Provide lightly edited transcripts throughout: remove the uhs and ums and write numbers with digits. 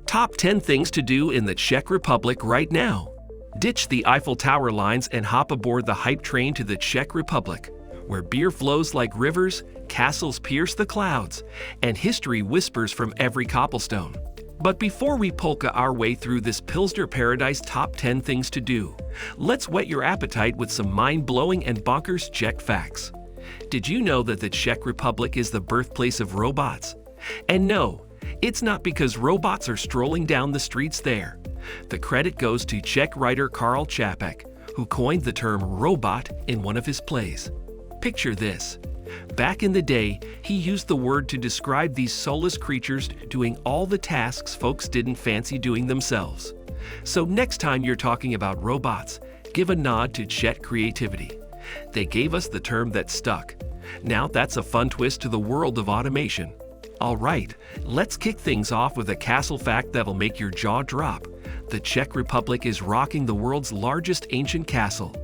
Top 10 things to do in the Czech Republic right now. Ditch the Eiffel Tower lines and hop aboard the hype train to the Czech Republic, where beer flows like rivers, castles pierce the clouds, and history whispers from every cobblestone. But before we polka our way through this Pilsner paradise top 10 things to do, let's whet your appetite with some mind-blowing and bonkers Czech facts. Did you know that the Czech Republic is the birthplace of robots? And no, it's not because robots are strolling down the streets there. The credit goes to Czech writer Karl Čapek, who coined the term robot in one of his plays. Picture this. Back in the day, he used the word to describe these soulless creatures doing all the tasks folks didn't fancy doing themselves. So next time you're talking about robots, give a nod to Czech creativity. They gave us the term that stuck. Now that's a fun twist to the world of automation. All right, let's kick things off with a castle fact that'll make your jaw drop. The Czech Republic is rocking the world's largest ancient castle.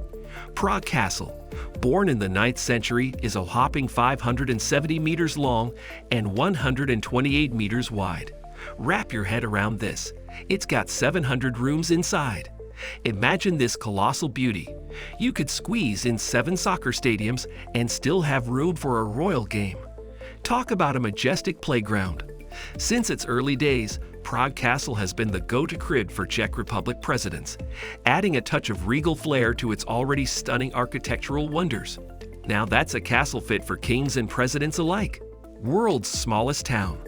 Prague Castle, born in the 9th century, is a whopping 570 meters long and 128 meters wide. Wrap your head around this. It's got 700 rooms inside. Imagine this colossal beauty. You could squeeze in 7 soccer stadiums and still have room for a royal game. Talk about a majestic playground. Since its early days, Prague Castle has been the go-to crib for Czech Republic presidents, adding a touch of regal flair to its already stunning architectural wonders. Now that's a castle fit for kings and presidents alike. World's smallest town.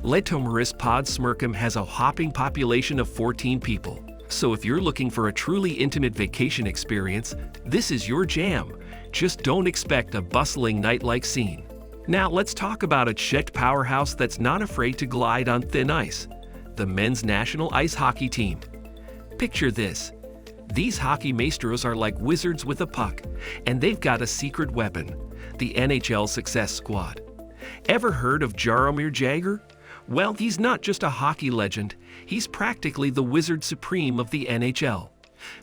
Litoměřice pod Smrkem has a whopping population of 14 people. So if you're looking for a truly intimate vacation experience, this is your jam. Just don't expect a bustling night-like scene. Now let's talk about a Czech powerhouse that's not afraid to glide on thin ice. The men's national ice hockey team. Picture this. These hockey maestros are like wizards with a puck, and they've got a secret weapon, the NHL Success Squad. Ever heard of Jaromír Jágr? Well, he's not just a hockey legend, he's practically the wizard supreme of the NHL.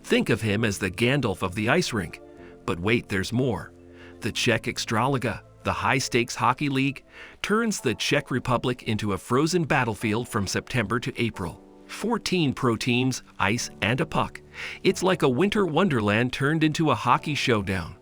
Think of him as the Gandalf of the ice rink. But wait, there's more. The Czech Extraliga, the high-stakes hockey league, turns the Czech Republic into a frozen battlefield from September to April. 14 pro teams, ice, and a puck. It's like a winter wonderland turned into a hockey showdown.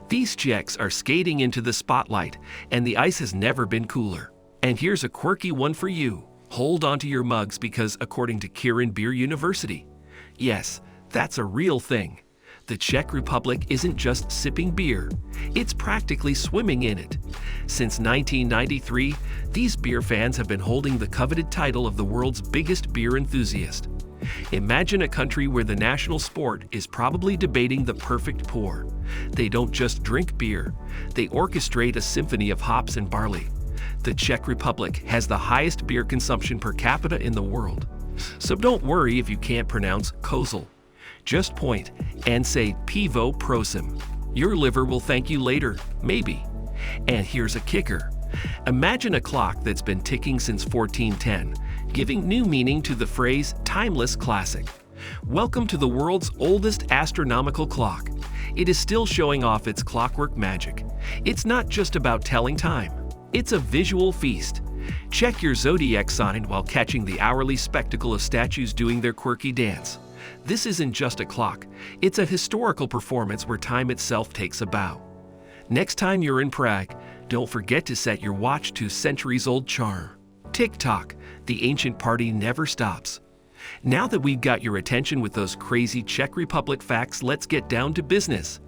These Czechs are skating into the spotlight, and the ice has never been cooler. And here's a quirky one for you. Hold onto your mugs because according to Kirin Beer University, yes, that's a real thing. The Czech Republic isn't just sipping beer, it's practically swimming in it. Since 1993, these beer fans have been holding the coveted title of the world's biggest beer enthusiast. Imagine a country where the national sport is probably debating the perfect pour. They don't just drink beer, they orchestrate a symphony of hops and barley. The Czech Republic has the highest beer consumption per capita in the world. So don't worry if you can't pronounce Kozel. Just point and say pivo prosím. Your liver will thank you later, maybe. And here's a kicker. Imagine a clock that's been ticking since 1410, giving new meaning to the phrase timeless classic. Welcome to the world's oldest astronomical clock. It is still showing off its clockwork magic. It's not just about telling time. It's a visual feast. Check your zodiac sign while catching the hourly spectacle of statues doing their quirky dance. This isn't just a clock, it's a historical performance where time itself takes a bow. Next time you're in Prague, don't forget to set your watch to centuries-old charm. Tick-tock, the ancient party never stops. Now that we've got your attention with those crazy Czech Republic facts, let's get down to business.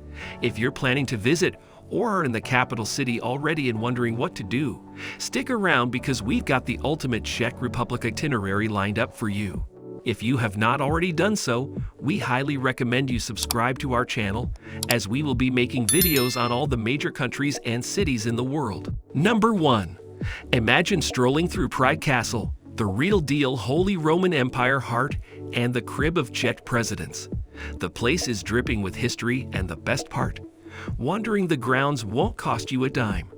If you're planning to visit or are in the capital city already and wondering what to do, stick around because we've got the ultimate Czech Republic itinerary lined up for you. If you have not already done so, we highly recommend you subscribe to our channel, as we will be making videos on all the major countries and cities in the world. Number 1. Imagine strolling through Prague Castle, the real deal Holy Roman Empire heart and the crib of Czech presidents. The place is dripping with history, and the best part, wandering the grounds won't cost you a dime.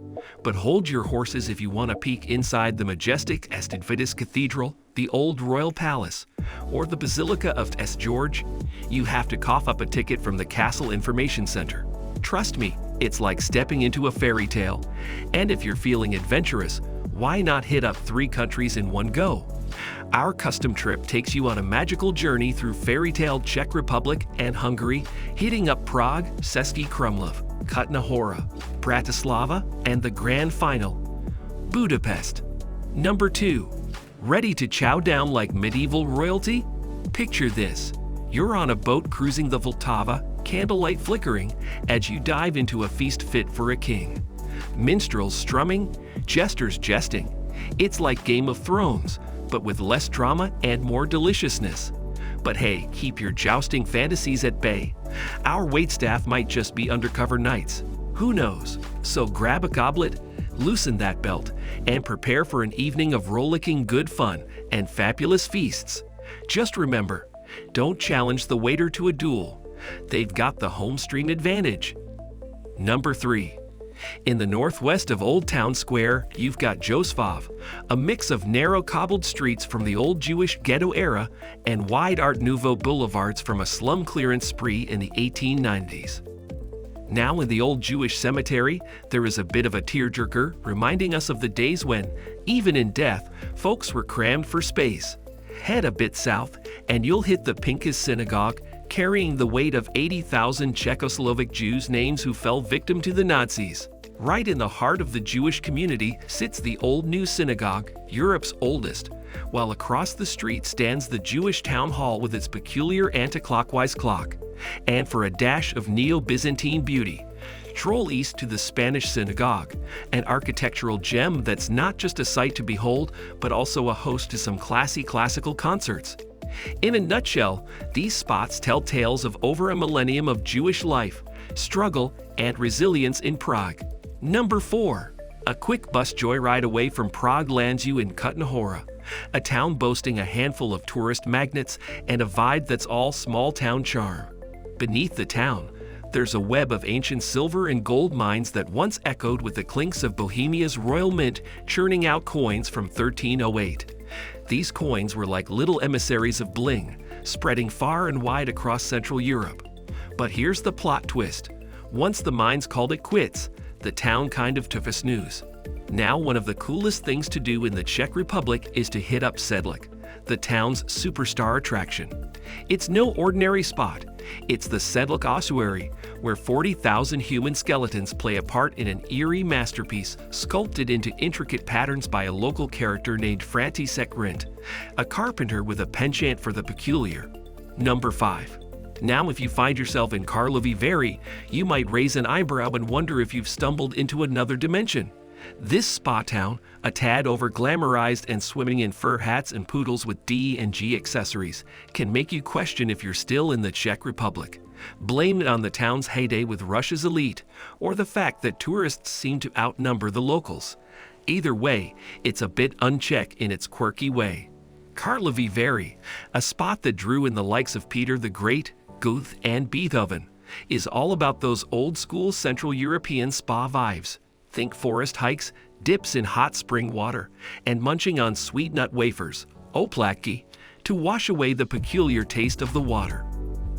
But hold your horses if you want to peek inside the majestic Vitus Cathedral, the old royal palace, or the Basilica of St. George. You have to cough up a ticket from the Castle Information Center. Trust me, it's like stepping into a fairy tale. And if you're feeling adventurous, why not hit up 3 countries in one go? Our custom trip takes you on a magical journey through fairy-tale Czech Republic and Hungary, hitting up Prague, Český Krumlov, Kutna Hora, Bratislava, and the grand final, Budapest. Number 2. Ready to chow down like medieval royalty? Picture this. You're on a boat cruising the Vltava, candlelight flickering, as you dive into a feast fit for a king. Minstrels strumming, jesters jesting. It's like Game of Thrones, but with less drama and more deliciousness. But hey, keep your jousting fantasies at bay. Our waitstaff might just be undercover knights. Who knows? So grab a goblet, loosen that belt, and prepare for an evening of rollicking good fun and fabulous feasts. Just remember, don't challenge the waiter to a duel. They've got the home stream advantage. Number 3. In the northwest of Old Town Square, you've got Josefov, a mix of narrow cobbled streets from the old Jewish ghetto era and wide Art Nouveau boulevards from a slum clearance spree in the 1890s. Now in the old Jewish cemetery, there is a bit of a tearjerker reminding us of the days when, even in death, folks were crammed for space. Head a bit south, and you'll hit the Pinkas Synagogue, carrying the weight of 80,000 Czechoslovak Jews' names who fell victim to the Nazis. Right in the heart of the Jewish community sits the Old New Synagogue, Europe's oldest, while across the street stands the Jewish town hall with its peculiar anti-clockwise clock. And for a dash of neo-Byzantine beauty, stroll east to the Spanish Synagogue, an architectural gem that's not just a sight to behold, but also a host to some classy classical concerts. In a nutshell, these spots tell tales of over a millennium of Jewish life, struggle, and resilience in Prague. Number 4. A quick bus joyride away from Prague lands you in Kutna Hora, a town boasting a handful of tourist magnets and a vibe that's all small-town charm. Beneath the town, there's a web of ancient silver and gold mines that once echoed with the clinks of Bohemia's royal mint churning out coins from 1308. These coins were like little emissaries of bling, spreading far and wide across Central Europe. But here's the plot twist. Once the mines called it quits, the town kind of took a snooze. Now one of the coolest things to do in the Czech Republic is to hit up Sedlec, the town's superstar attraction. It's no ordinary spot. It's the Sedlec ossuary, where 40,000 human skeletons play a part in an eerie masterpiece sculpted into intricate patterns by a local character named František Rint, a carpenter with a penchant for the peculiar. Number 5. Now if you find yourself in Karlovy Vary, you might raise an eyebrow and wonder if you've stumbled into another dimension. This spa town, a tad over-glamorized and swimming in fur hats and poodles with D&G accessories, can make you question if you're still in the Czech Republic. Blame it on the town's heyday with Russia's elite, or the fact that tourists seem to outnumber the locals. Either way, it's a bit un-Czech in its quirky way. Karlovy Vary, a spot that drew in the likes of Peter the Great, Goethe, and Beethoven, is all about those old-school Central European spa vibes. Think forest hikes, dips in hot spring water, and munching on sweet nut wafers, oplatki, to wash away the peculiar taste of the water.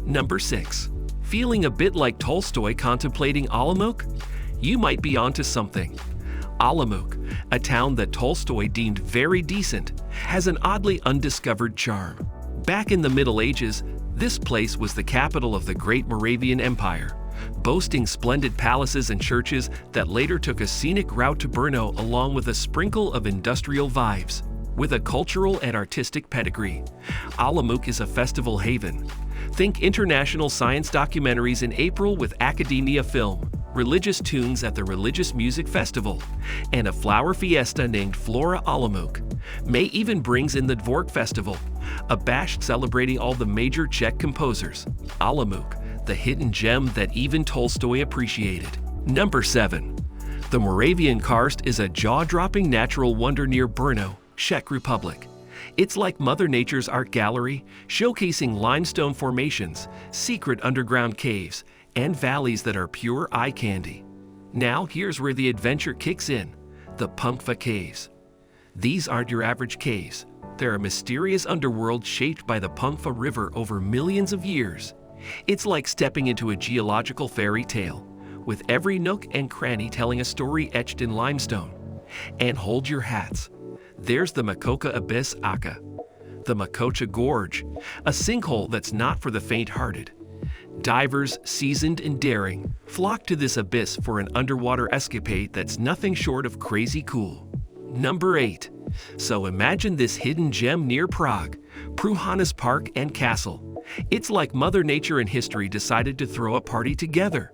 Number 6. Feeling a bit like Tolstoy contemplating Olomouc? You might be onto something. Olomouc, a town that Tolstoy deemed very decent, has an oddly undiscovered charm. Back in the Middle Ages, this place was the capital of the great Moravian Empire, boasting splendid palaces and churches that later took a scenic route to Brno along with a sprinkle of industrial vibes. With a cultural and artistic pedigree, Olomouc is a festival haven. Think international science documentaries in April with Academia Film, religious tunes at the Religious Music Festival, and a flower fiesta named Flora Olomouc. May even brings in the Dvork Festival, a bash celebrating all the major Czech composers. Olomouc, the hidden gem that even Tolstoy appreciated. Number 7. The Moravian Karst is a jaw-dropping natural wonder near Brno, Czech Republic. It's like Mother Nature's art gallery, showcasing limestone formations, secret underground caves, and valleys that are pure eye candy. Now here's where the adventure kicks in, the Punkva Caves. These aren't your average caves. They're a mysterious underworld shaped by the Punkva River over millions of years. It's like stepping into a geological fairy tale, with every nook and cranny telling a story etched in limestone. And hold your hats. There's the Makocha Abyss Aka, the Makocha Gorge, a sinkhole that's not for the faint-hearted. Divers, seasoned and daring, flock to this abyss for an underwater escapade that's nothing short of crazy cool. Number 8. So imagine this hidden gem near Prague, Průhonice Park and Castle. It's like Mother Nature and history decided to throw a party together.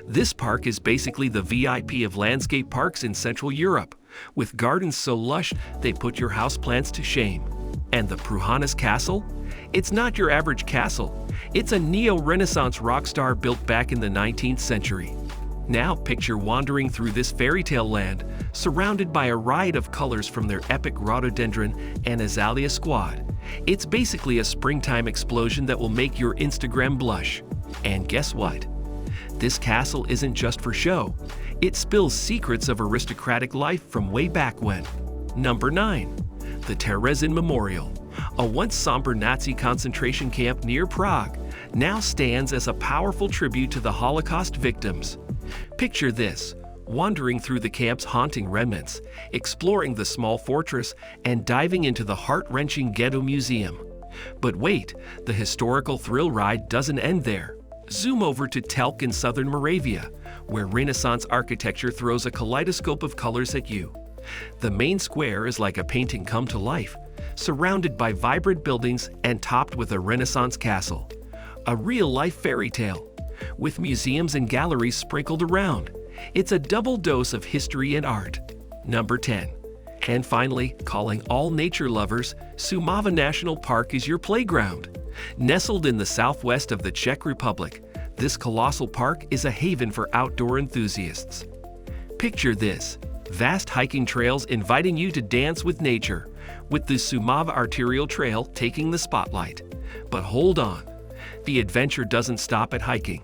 This park is basically the VIP of landscape parks in Central Europe, with gardens so lush they put your houseplants to shame. And the Průhonice Castle? It's not your average castle. It's a neo-Renaissance rock star built back in the 19th century. Now picture wandering through this fairy tale land, surrounded by a riot of colors from their epic rhododendron and azalea squad. It's basically a springtime explosion that will make your Instagram blush. And guess what? This castle isn't just for show. It spills secrets of aristocratic life from way back when. Number 9. The Terezín Memorial, a once somber Nazi concentration camp near Prague, now stands as a powerful tribute to the Holocaust victims. Picture this, wandering through the camp's haunting remnants, exploring the small fortress, and diving into the heart-wrenching ghetto museum. But wait, the historical thrill ride doesn't end there. Zoom over to Telč in southern Moravia, where Renaissance architecture throws a kaleidoscope of colors at you. The main square is like a painting come to life, surrounded by vibrant buildings and topped with a Renaissance castle. A real-life fairy tale, with museums and galleries sprinkled around. It's a double dose of history and art. Number 10. And finally, calling all nature lovers, Sumava National Park is your playground. Nestled in the southwest of the Czech Republic, this colossal park is a haven for outdoor enthusiasts. Picture this, vast hiking trails inviting you to dance with nature, with the Sumava Arterial Trail taking the spotlight. But hold on, the adventure doesn't stop at hiking.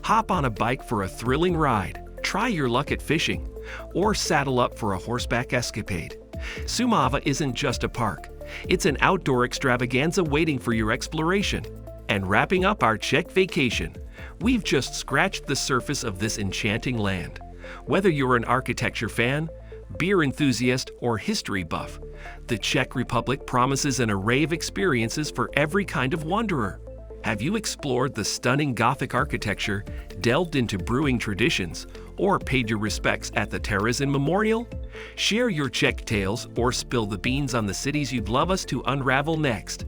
Hop on a bike for a thrilling ride, try your luck at fishing, or saddle up for a horseback escapade. Sumava isn't just a park. It's an outdoor extravaganza waiting for your exploration. And wrapping up our Czech vacation, we've just scratched the surface of this enchanting land. Whether you're an architecture fan, beer enthusiast, or history buff, the Czech Republic promises an array of experiences for every kind of wanderer. Have you explored the stunning Gothic architecture, delved into brewing traditions, or paid your respects at the Terezín Memorial? Share your Czech tales or spill the beans on the cities you'd love us to unravel next.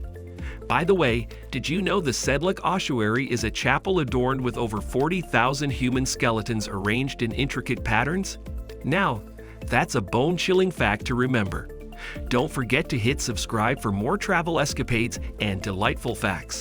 By the way, did you know the Sedlec ossuary is a chapel adorned with over 40,000 human skeletons arranged in intricate patterns? Now, that's a bone-chilling fact to remember. Don't forget to hit subscribe for more travel escapades and delightful facts.